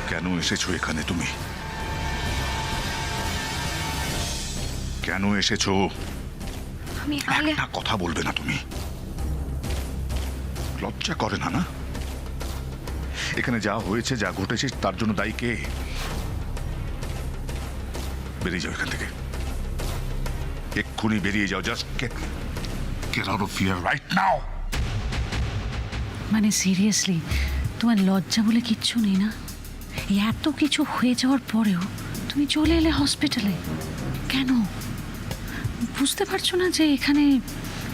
কেন এসেছো এখানে তুমি? কেন এসেছো? আমি একটা কথা বলবে না তুমি? লজ্জা করে না? না, এখানে যা হয়েছে, যা ঘটেছে, তার জন্য দায়ী কে? বেরিয়ে যাও এখান থেকে, এক্ষুনি বেরিয়ে যাও। Just get out of here right now. মানে সিরিয়াসলি তোমার লজ্জা বলে কিচ্ছু নেই না? এত কিছু হয়ে যাওয়ার পরেও তুমি চলে এলে হসপিটালে কেন? বুঝতে পারছো না যে এখানে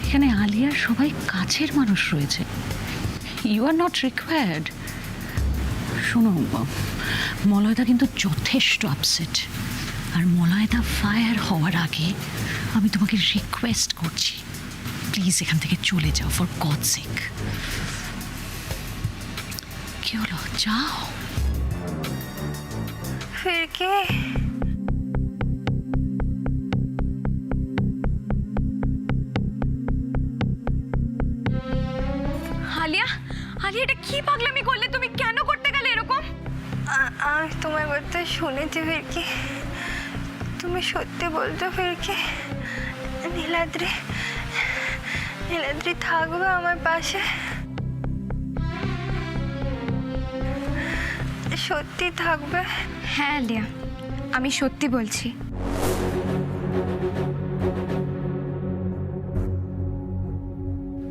এখানে আলিয়ার সবাই কাছের মানুষ রয়েছে? You are not required. শোনো, মলয়দা কিন্তু যথেষ্ট আপসেট, আর মলয়দা ফায়ার হওয়ার আগে আমি তোমাকে রিকোয়েস্ট করছি, প্লিজ এখান থেকে চলে যাও, ফর গড সেক। কি হলো? যাও। ফিরকি, আলিয়া, আলিয়া এটা কি পাগলামি করলে তুমি? কেন করতে গেলে এরকম? আমি তোমার কথা শুনেছি ফিরকি, তুমি সত্যি বলছো ফিরকি? নীলাদ্রি, নীলাদ্রি থাকবে আমার পাশে? সত্যি থাকবে? হ্যাঁ আলিয়া, আমি সত্যি বলছি।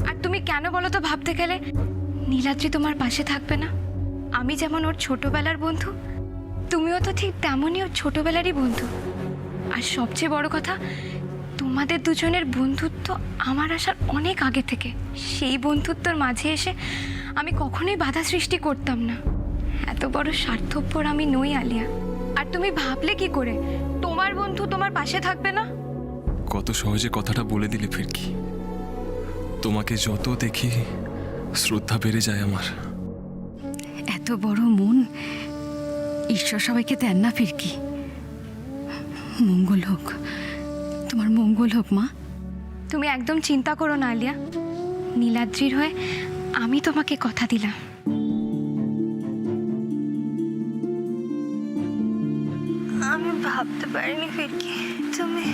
আর তুমি কেন বলো তো ভাবতে গেলে নীলাদ্রি তোমার পাশে থাকবে না? আমি যেমন ওর ছোটবেলার বন্ধু, তুমিও তো ঠিক তেমনই ওর ছোটবেলারই বন্ধু। আর সবচেয়ে বড় কথা, তোমাদের দুজনের বন্ধুত্ব আমার আসার অনেক আগে থেকে। সেই বন্ধুত্বর মাঝে এসে আমি কখনোই বাধা সৃষ্টি করতাম না। এত বড় স্বার্থপর আমি নই আলিয়া। আর তুমি ভাবলে কি করে তোমার বন্ধু তোমার পাশে থাকবে না? কত সহজে কথাটা বলে দিলে ফিরকি। তোমাকে যত দেখি শ্রদ্ধা বেড়ে যায় আমার। এত বড় মন ঈশ্বর সবাইকে দেন না ফিরকি। মঙ্গল হোক, তোমার মঙ্গল হোক মা। তুমি একদম চিন্তা করো না আলিয়া, নীলাদ্রির হয়ে আমি তোমাকে কথা দিলাম। আমি ভাবতে পারিনি ফিরকি তুমি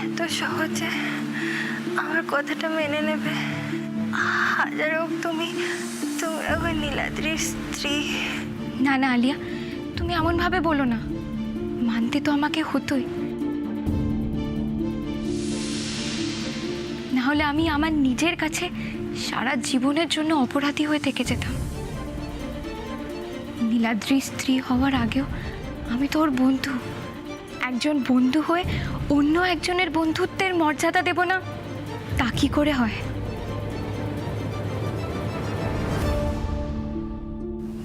এত সহজে আমার কথাটা মেনে নেবে। হাজার হোক তুমি এখন নীলাদ্রির স্ত্রী। না না আলিয়া, তুমি এমনভাবে বলো না, মানতে তো আমাকে হতোই, না হলে আমি আমার নিজের কাছে সারা জীবনের জন্য অপরাধী হয়ে থেকে যেতাম। নীলাদ্রির স্ত্রী হওয়ার আগেও আমি তো ওর বন্ধু। একজন বন্ধু হয়ে অন্য একজনের বন্ধুত্বের মর্যাদা দেব না, তা কি করে হয়?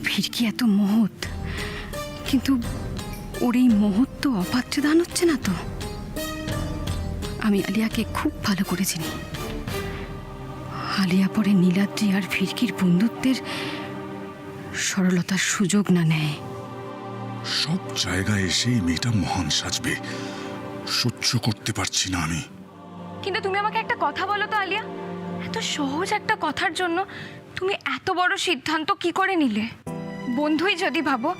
ফিরকি এত মহৎ, কিন্তু ওর এই মহৎ তো অপাত্রে দান হচ্ছে না তো। আমি আলিয়াকে খুব ভালো করে চিনি। আলিয়া পরে নীলাদ্রি আর ফিরকির বন্ধুত্বের সরলতার সুযোগ না নেয়। সব জায়গায় এসে এই মেয়েটা মহান সাজবে, সহ্য করতে পারছি না আমি। কিন্তু তুমি আমাকে একটা কথা বলো তো আলিয়া, এত সহজ একটা কথার জন্য তুমি এত বড় সিদ্ধান্ত কি করে নিলে? বন্ধুই যদি ভাবো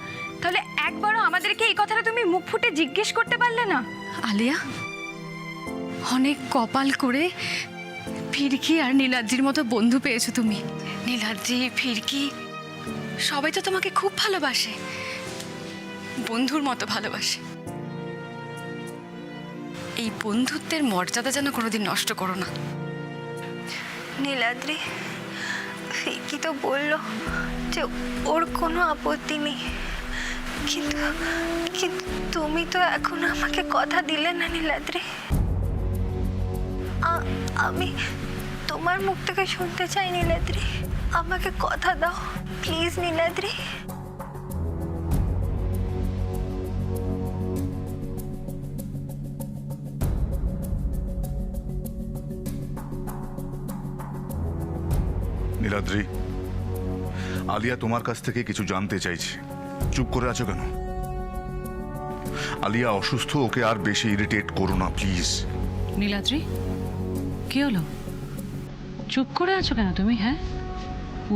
তাহলে একবারও আমাদেরকে এই কথাটা তুমি মুখ ফুটে জিজ্ঞেস করতে পারলে না? আলিয়া, অনেক কপাল করে ফিরকি আর নীলাদ্রির মতো বন্ধু পেয়েছো তুমি। নীলাদ্রি, ফিরকি সবাই তো তোমাকে খুব ভালোবাসে, বন্ধুর মতো ভালোবাসে। এই বন্ধুত্বের মর্যাদা যেন কোনোদিন নষ্ট করো না। নীলাদ্রি, ফিরকি তো বলল যে ওর কোনো আপত্তি নেই, কিন্তু কিন্তু তুমি তো এখনো আমাকে কথা দিলে না নীলাদ্রি। আমি তোমার মুখ থেকে শুনতে চাই নীলাদ্রি, আমাকে কথা দাও প্লিজ নীলাদ্রি। নীলাদ্রি, আলিয়া তোমার কাছ থেকে কিছু জানতে চাইছে, চুপ করে আছো কেন? আলিয়া অসুস্থ, ওকে আর বেশি ইরিটেট করো না প্লিজ। নীলাদ্রি, কি হলো? চুপ করে আছো কেন তুমি? হ্যাঁ,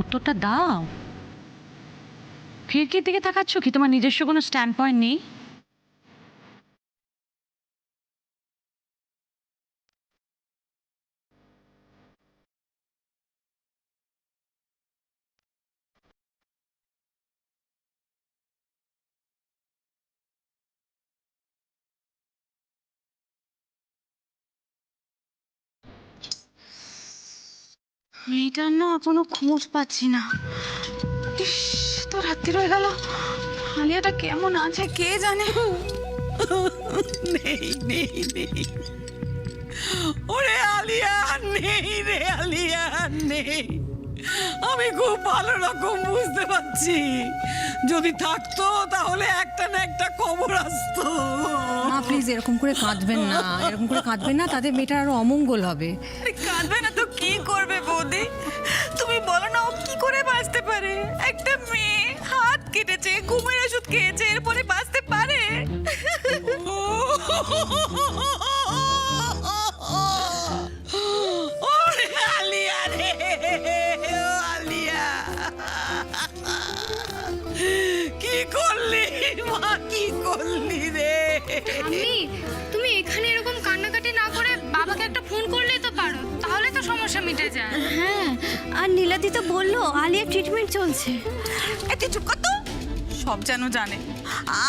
উত্তরটা দাও। ফিরকির দিকে তাকাচ্ছ কি? তোমার নিজস্ব কোনো স্ট্যান্ড পয়েন্ট নেই? মেয়েটার না কোনো খোঁজ পাচ্ছি না। ইস, তো রাত্রি হয়ে গেল। আলিয়াটা কেমন আছে কে জানে। নেই নেই নেই, ওরে আলিয়া নেই রে, আলিয়া নেই। আমি খুব ভালো রকম বুঝতে পারছি, যদি থাকতো তাহলে একটা না একটা খবর আসতো। মা প্লিজ এরকম করে কাঁদবেন না, এরকম করে কাঁদবেন না, তাদের মেয়েটার আরো অমঙ্গল হবে। কাঁদবে না তো কি করবে বৌদি? তুমি বলো না ও কি করে বাঁচতে পারে? একটা মেয়ে হাত কেটেছে, ঘুমের ওষুধ খেয়েছে, এরপরে বাঁচতে পারে? ওরে আলিয়া রে, ও আলিয়া, কি করলি মা, কি করলি রে? তুমি এখানে এরকম কান্নাকাটি না করে বাবাকে একটা ফোন করলেই তো পারো, তাহলে তো সমস্যা মিটে যায়। হ্যাঁ, আর নীলাদি তো বললো আলিয়ার ট্রিটমেন্ট চলছে। তুই চুপ কর তো, সব যেন জানে।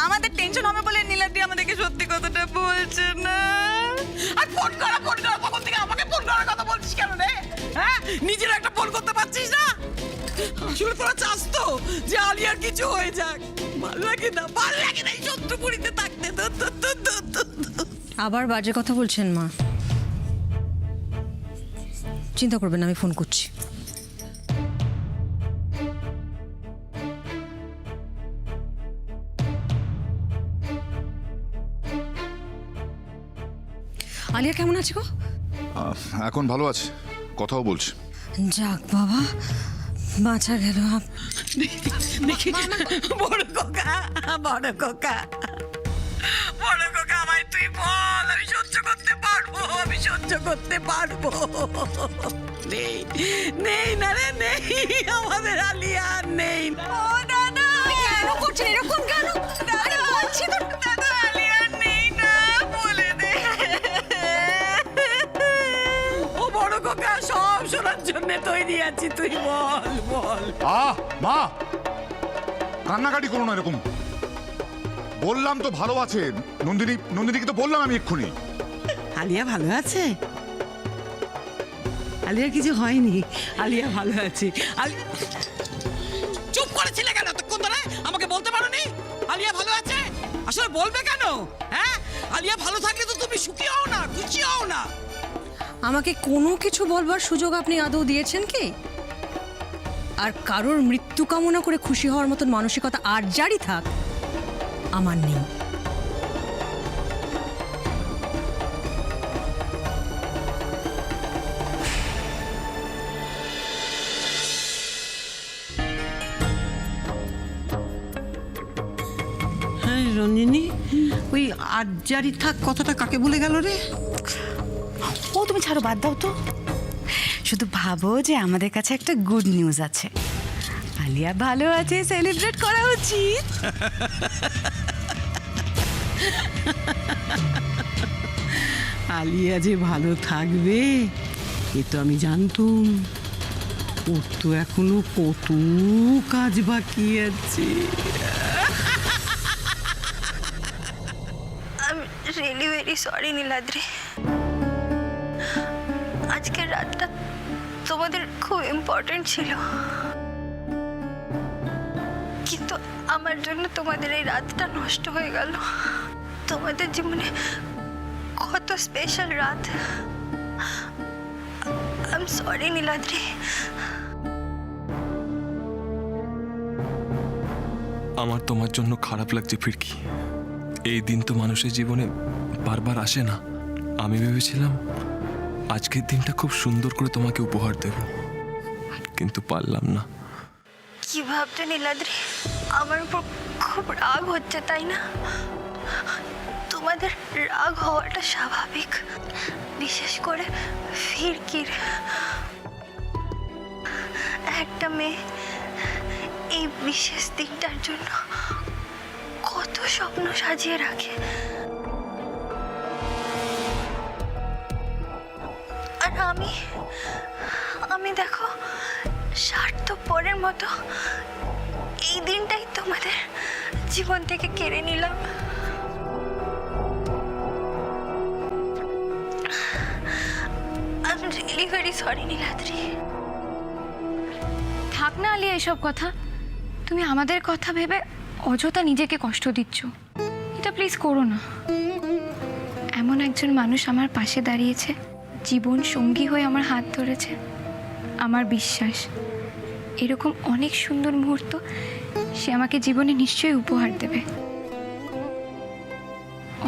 আমাদের টেনশন হবে বলে নীলাদি আমাদেরকে সত্যি কথাটা বলছে না। আর ফোন করা কখন থেকে আমাকে ফোন করার কথা বলছিস কেন রে? হ্যাঁ, নিজের একটা ফোন করতে পারছিস না? আসলে তোরা চাস তো যে আলিয়ার কিছু হয়ে যাক। ভালো লাগে না এই শত্রুপুরিতে থাকতে। আবার বাজে কথা বলছেন মা। চিন্তা করবেন না, আমি ফোন করছি। আলিয়া কেমন আছে গো? এখন ভালো আছে, কথাও বলছে। যাক বাবা, বাঁচা গেল। দেখি বড় খোকা আমায় তুই বল, আমি সহ্য করতে পারবো। নেই নেই না রে, নেই আমাদের আলিয়া নেই। ও দাদা, কেন করছেন এরকম? কেন দাদা বলছি তো, দাদা আলিয়া নেই না, বলে দে। ও বড় খোকা, সব শোনার জন্য তৈরি আছি, তুই বল। মা, কান্নাকাটি করো না এরকম। বললাম তো ভালো আছে। নন্দিনীকে তো বললাম আমি এক্ষুনি। আলিয়া ভালো আছে? আলিয়ার কিছু হয়নি, আলিয়া ভালো আছে। চুপ করেছিলে কেন এতক্ষণ ধরে? আমাকে বলতে পারোনি আলিয়া ভালো আছে? আসলে বলবে কেন? হ্যাঁ, আলিয়া ভালো থাকলে তো তুমি সুখী হও না, খুশি হও না। আমাকে কোনো কিছু বলবার সুযোগ আপনি আদৌ দিয়েছেন কি? আর কারোর মৃত্যু কামনা করে খুশি হওয়ার মতন মানসিকতা আর যারই থাক, আমার নেই। হ্যাঁ রঞ্জিনী, ওই আর্যারি থাক কথাটা কাকে বলে গেল রে? ও তুমি ছাড়ো, বাদ দাও তো। শুধু ভাবো যে আমাদের কাছে একটা গুড নিউজ আছে, আলিয়া ভালো আছে, সেলিব্রেট করা উচিত। আলিয়া যে ভালো থাকবে এ তো আমি জানতুম। ওর তো এখনো কত কাজ বাকি আছে। আমি রিয়েলি ভেরি সরি নীলাদ্রি, আজকের রাতটা তোমাদের খুব ইম্পর্টেন্ট ছিল, কিন্তু আমার জন্য তোমাদের এই রাতটা নষ্ট হয়ে গেল। তোমাদের জীবনে কত স্পেশাল রাত। I am sorry Niladri. আমার তোমার জন্য খারাপ লাগছে ফিরকি। এই দিন তো মানুষের জীবনে বারবার আসে না। আমি ভেবেছিলাম আজকের দিনটা খুব সুন্দর করে তোমাকে উপহার দেব, কিন্তু পারলাম না। কি ভাবছো নীলাদ্রি? আমার উপর খুব রাগ হচ্ছে তাই না? তোমাদের রাগ হওয়াটা স্বাভাবিক, বিশেষ করে ফিরকির। একটা মেয়ে এই বিশেষ দিনটার জন্য কত স্বপ্ন সাজিয়ে রাখে। আর আমি দেখো স্বার্থপরের মতো এই দিনটাই তোমাদের জীবন থেকে কেড়ে নিলাম। I'm really very sorry, Niladri. থাক না আলিয়া এসব কথা। তুমি আমাদের কথা ভেবে অযথা নিজেকে কষ্ট দিচ্ছ। এটা প্লিজ করো না। এমন একজন মানুষ আমার পাশে দাঁড়িয়েছে, জীবন সঙ্গী হয়ে আমার হাত ধরেছে। আমার বিশ্বাস এরকম অনেক সুন্দর মুহূর্ত সে আমাকে জীবনে নিশ্চয়ই উপহার দেবে।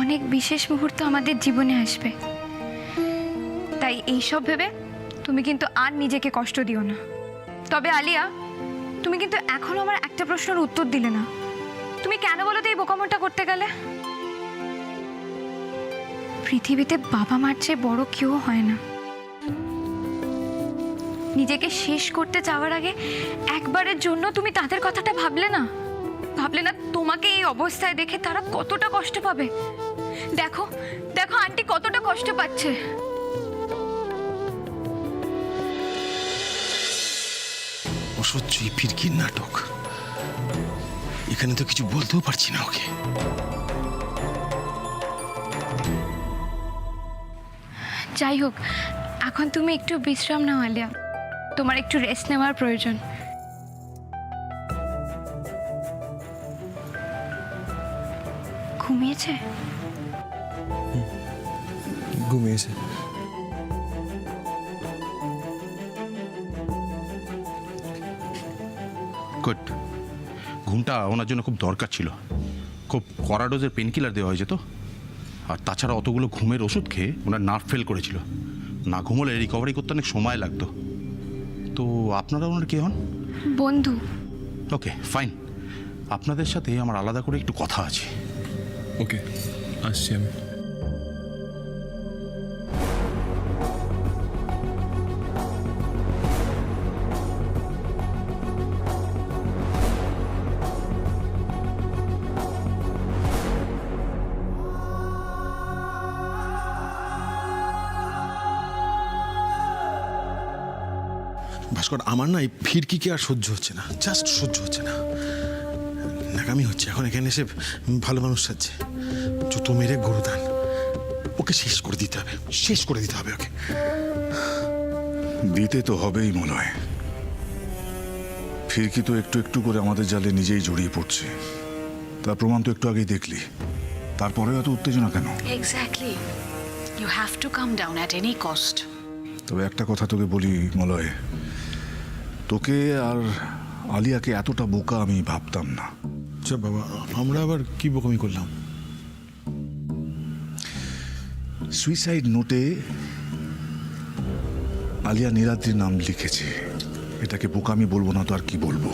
অনেক বিশেষ মুহূর্ত আমাদের জীবনে আসবে। তাই এইসব ভেবে তুমি কিন্তু আর নিজেকে কষ্ট দিও না। তবে আলিয়া, তুমি কিন্তু এখনো আমার একটা প্রশ্নের উত্তর দিলে না। তুমি কেন বলো তো এই বোকামোটা করতে গেলে? পৃথিবীতে বাবা মার চেয়ে বড় কেউ হয় না। নিজেকে শেষ করতে চাওয়ার আগে একবারের জন্য তুমি তাদের কথাটা ভাবলে না? তোমাকে এই অবস্থায় দেখে তারা কতটা কষ্ট পাবে। দেখো দেখো আন্টি কতটা কষ্ট পাচ্ছে। অসহ্যই ফিরকির নাটক। এখানে তো কিছু বলতেও পারছি না ওকে। যাই হোক, এখন তুমি একটু বিশ্রাম নাও আলিয়া। তোমার একটু রেস্ট নেওয়ার প্রয়োজন। ঘুমিয়েছে? ঘুমিয়েছে। গুড। ঘুমটা ওনার জন্য খুব দরকার ছিল। খুব কড়া ডোজের পেন কিলার দেওয়া হয়েছে তো। আর তাছাড়া অতগুলো ঘুমের ওষুধ খেয়ে ওনার নার্ভ ফেল করেছিল। না ঘুমোলে রিকভারি করতে অনেক সময় লাগতো। তো আপনারা ওনার কে হন? বন্ধু। Okay fine. আপনাদের সাথে আমার আলাদা করে একটু কথা আছে। ওকে, আসছি আমি। ভাস্কর, আমার না এই ফিরকিকে আর সহ্য হচ্ছে না, জাস্ট সহ্য হচ্ছে না। নাকামি হচ্ছে। এখন এখানে এসে ভালো মানুষ সাজছে। জুতো মেরে গরুদান। ওকে শেষ করে দিতে হবে, শেষ করে দিতে হবে ওকে। দিতে তো হবেই মলয়। ফিরকি তো একটু একটু করে আমাদের জালে নিজেই জড়িয়ে পড়ছে। তার প্রমাণ তো একটু আগেই দেখলি। তারপরে এত উত্তেজনা কেন? Exactly, you have to calm down at any cost. তবে একটা কথা তোকে বলি মলয়, তোকে আর আলিয়াকে এতটা বোকা আমি ভাবতাম না। আচ্ছা বাবা, আমরা আবার কি বোকামি করলাম? সুইসাইড নোটে আলিয়া নীলাদ্রির নাম লিখেছে। এটাকে বোকামি বলবো না তো আর কি বলবো?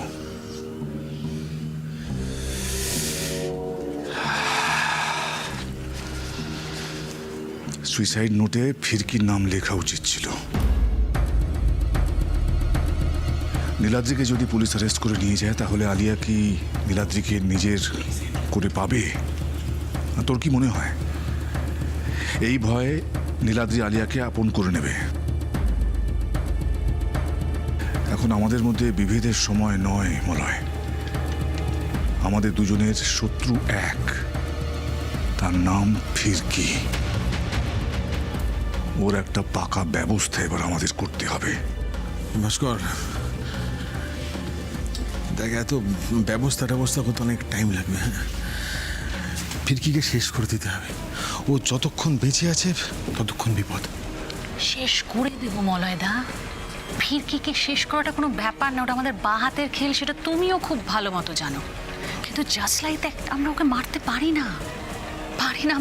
সুইসাইড নোটে ফিরকির নাম লেখা উচিত ছিল। নীলাদ্রিকে যদি পুলিশ অ্যারেস্ট করে নিয়ে যায় তাহলে আলিয়া কি নীলাদ্রিকে নিজের করে পাবে? তোর কি মনে হয়? এই ভয়ে নীলাদ্রি আলিয়াকে আপন করে নেবে। এখন আমাদের মধ্যে বিভেদের সময় নয় মলয়। আমাদের দুজনের শত্রু এক, তার নাম ফিরকি। ওর একটা পাকা ব্যবস্থা এবার আমাদের করতে হবে। ভাস্কর দেখ, এত ব্যবস্থা করতে অনেক টাইম লাগবে। ফিরকিকে শেষ করে দিতে হবে। ও যতক্ষণ বেঁচে আছে ততক্ষণ বিপদ। শেষ করে দেব মলয়দা। ফিরকিকে শেষ করাটা কোনো ব্যাপার না, ওটা আমাদের বাঁ হাতের খেল, সেটা তুমিও খুব ভালো মতো জানো। কিন্তু জাস্ট লাইক দ্যাট আমরা ওকে মারতে পারি না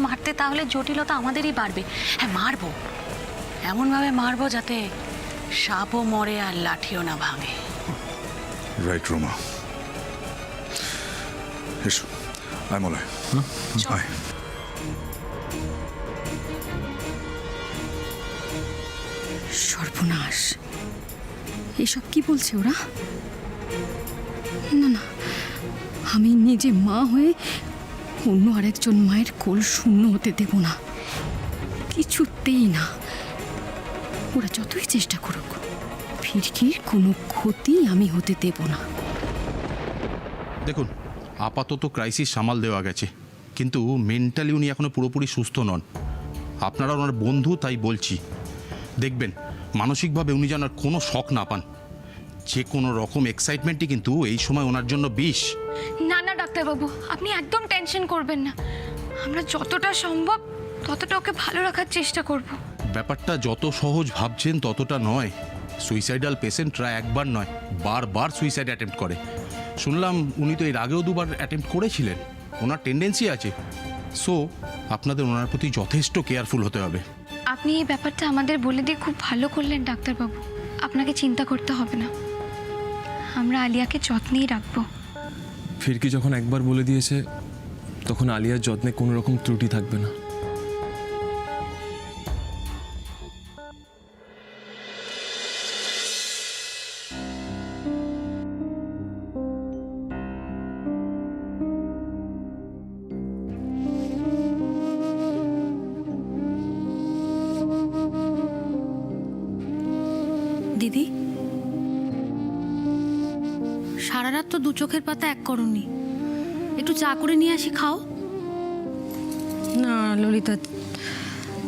মারতে। তাহলে জটিলতা আমাদেরই বাড়বে। হ্যাঁ মারবো, এমনভাবে মারবো যাতে সাপও মরে আর লাঠিও না ভাঙে। রাইট রোমা, এসো। আয় মলয়, আয়। সর্বনাশ, এসব কি বলছে ওরা? না না, আমি নিজে মা হয়ে অন্য আরেকজন মায়ের কোল শূন্য হতে দেব না, কিছুতেই না। ওরা যতই চেষ্টা করুক, ফিরকির কোনো ক্ষতি আমি হতে দেব না। দেখুন, আপাতত ক্রাইসিস সামাল দেওয়া গেছে, কিন্তু মেন্টালি উনি এখনো পুরোপুরি সুস্থ নন। আপনারা ওনার বন্ধু, তাই বলছি, দেখবেন মানসিকভাবে উনি যেন আর কোনো শখ না পান। যে কোনো রকম এক্সাইটমেন্টই কিন্তু এই সময় ওনার জন্য বিষ। না না ডাক্তারবাবু, আপনি একদম টেনশন করবেন না। আমরা যতটা সম্ভব ততটা ওকে ভালো রাখার চেষ্টা করব। ব্যাপারটা যত সহজ ভাবছেন ততটা নয়। সুইসাইডাল পেশেন্টরা একবার নয়, বারবার সুইসাইড অ্যাটেম্প্ট করে। শুনলাম উনি তো এর আগেও 2বার অ্যাটেম্প্ট করেছিলেন। ওনার টেন্ডেন্সি আছে। সো আপনাদের ওনার প্রতি যথেষ্ট কেয়ারফুল হতে হবে। আপনি এই ব্যাপারটা আমাদের বলে দিয়ে খুব ভালো করলেন ডাক্তারবাবু। আপনাকে চিন্তা করতে হবে না, আমরা আলিয়াকে যত্নেই রাখবো। ফিরকি যখন একবার বলে দিয়েছে, তখন আলিয়ার যত্নে কোনো রকম ত্রুটি থাকবে না। দিদি, সারা রাত তো 2 চোখের পাতা এক করনি, একটু চা করে নিয়ে আসি, খাও। না ললিতা,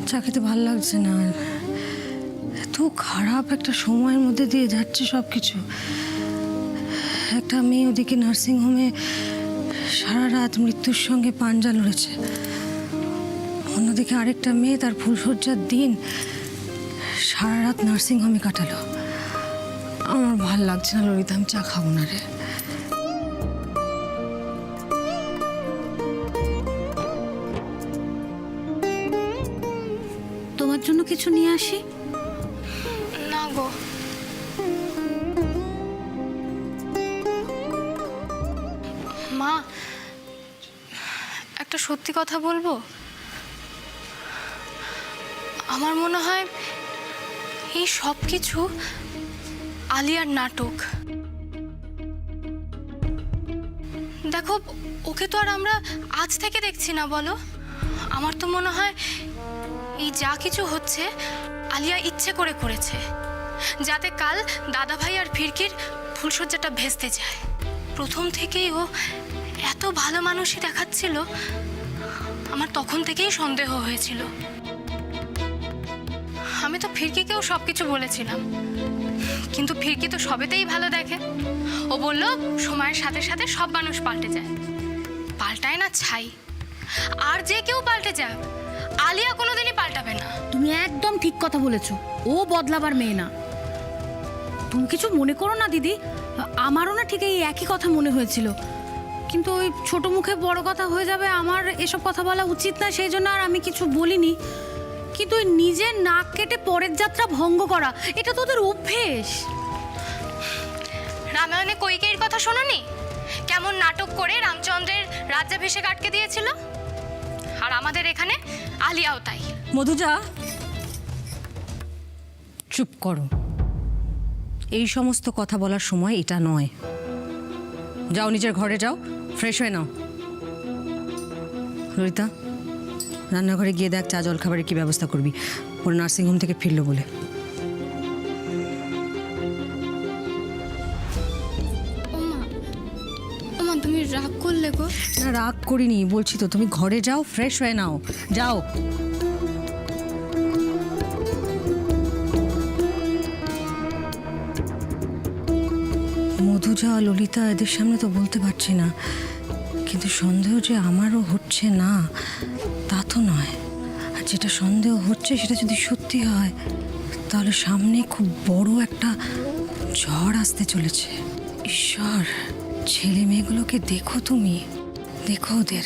চা খেতে ভাল লাগছে না। এত খারাপ একটা সময়ের মধ্যে দিয়ে যাচ্ছে সব কিছু। একটা মেয়ে ওদিকে নার্সিংহোমে সারা রাত মৃত্যুর সঙ্গে পাঞ্জা লড়েছে, অন্যদিকে আরেকটা মেয়ে তার ফুলশয্যার দিন সারা রাত নার্সিংহোমে কাটালো। আমার ভাল লাগছে না ললিতা, আমি চা খাবো না রে। তোমার জন্য কিছু নিয়ে আসি? না গো, মা একটা সত্যি কথা বলবো। আমার মনে হয় এই সব কিছু আলিয়ার নাটক। দেখো, ওকে তো আর আমরা আজ থেকে দেখছি না, বলো। আমার তো মনে হয় এই যা কিছু হচ্ছে আলিয়া ইচ্ছে করে করেছে, যাতে কাল দাদাভাই আর ফিরকির ফুলশয্যাটা ভেস্তে যায়। প্রথম থেকেই ও এত ভালো মানুষই দেখাচ্ছিল, আমার তখন থেকেই সন্দেহ হয়েছিল। আমি তো ফিরকিকেও সব কিছু বলেছিলাম, কিন্তু ফিরকি তো সবেতেই ভালো দেখে। ও বলল সময়ের সাথে সাথে সব মানুষ পাল্টে যায়। পাল্টায় না ছাই, আর যে কেউ পাল্টে যাক, আলিয়া কোনোদিনই পাল্টাবে না। তুমি একদম ঠিক কথা বলেছো, ও বদলাবার মেয়ে না। তুমি কিছু মনে করো না দিদি, আমারও না ঠিক এই একই কথা মনে হয়েছিল, কিন্তু ওই ছোট মুখে বড় কথা হয়ে যাবে, আমার এসব কথা বলা উচিত না, সেই জন্য আর আমি কিছু বলিনি। কিন্তু ওই নিজের নাক কেটে পরের যাত্রা ভঙ্গ করা, এটা তো ওদের অভ্যেস। রামায়ণে কৈকেয়ীর কথা শোনোনি? কেমন নাটক করে রামচন্দ্রের রাজ্যাভিষেক আটকে দিয়েছিল। আর আমাদের এখানে আলিয়াও তাই। মধুজা, চুপ করো। এই সমস্ত কথা বলার সময় এটা নয়। যাও নিজের ঘরে যাও, ফ্রেশ হয়ে নাও। ললিতা, রান্নাঘরে গিয়ে দেখ চা জল খাবারের কি ব্যবস্থা করবি। ওর নার্সিংহোম থেকে ফিরলো বলে। ওমা, তুমি রাগ করলে গো? না, রাগ করিনি, বলছি তো তুমি ঘরে যাও, ফ্রেশ হয়ে নাও, যাও। মধুজা, ললিতা, এদের সামনে তো বলতে পারছি না, কিন্তু সন্দেহ যে আমারও হচ্ছে না তা তো নয়। আর যেটা সন্দেহ হচ্ছে সেটা যদি সত্যি হয়, তাহলে সামনে খুব বড় একটা ঝড় আসতে চলেছে। ঈশ্বর, ছেলে মেয়েগুলোকে দেখো, তুমি দেখো ওদের।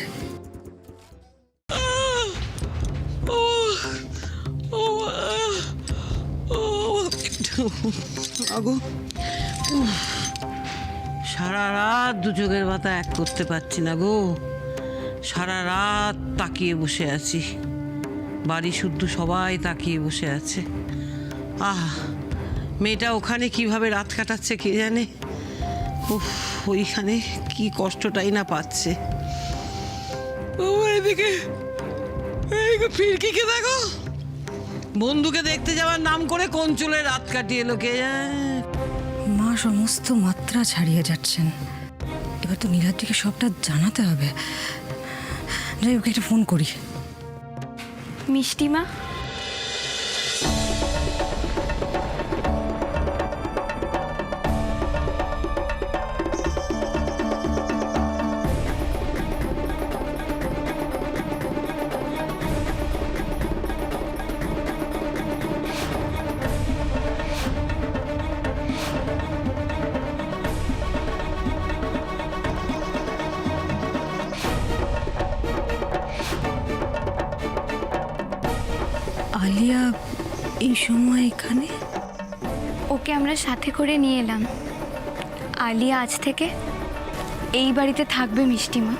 সারা রাত 2 চোখের পাতা এক করতে পারছি না গো। সারা রাত তাকিয়ে বসে আছি, বাড়ি শুদ্ধ সবাই তাকিয়ে বসে আছে। মেয়েটা ওখানে কিভাবে রাত কাটাচ্ছে কে জানে। উফ, ওইখানে কি কষ্টটাই না পাচ্ছে। ও এদিকে ফিরকিকে দেখো, বন্ধুকে দেখতে যাওয়ার নাম করে কোন চুলে রাত কাটিয়ে লোকে যায়। মা সমস্ত মাত্রা ছাড়িয়ে যাচ্ছেন। এবার তো নীলাদ্রিকে সবটা জানাতে হবে। যাই, ওকে একটা ফোন করি। মিষ্টিমা, আলিয়া এই সময় এখানে? ওকে আমরা সাথে করে নিয়ে এলাম। আলিয়া আজ থেকে এই বাড়িতে থাকবে মিষ্টিমা।